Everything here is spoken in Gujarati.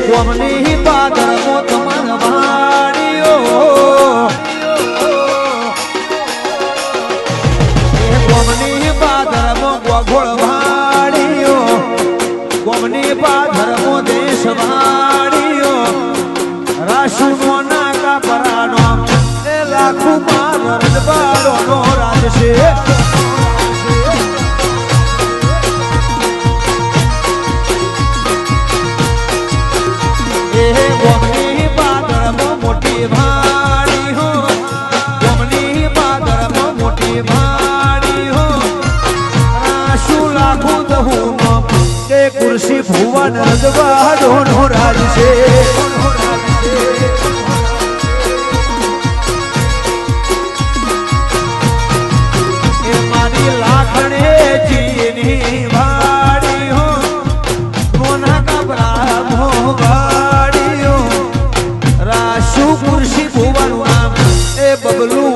કોમની પાદરમો તમાર વાડીઓ કોમની પાદરમો ગોગોળ વાડીઓ કોમની પાદરમો દેશ વાડીઓ રાશુનો નાકા પરાનો એ લાખું માર રજવાડોનો રાજ છે ગોમની પાદરમાં મોટી ભાડી હો ગોમની પાદરમાં મોટી ભાડી હો રાશું લાખું દહું કે કુર્સી ભુવન રજવાડોનો રાજ છે એ મારી લાખણે જીની ભાડી હો મોના કબરા ભોગા કુર્સી ભુવાનું નામ એ બબલું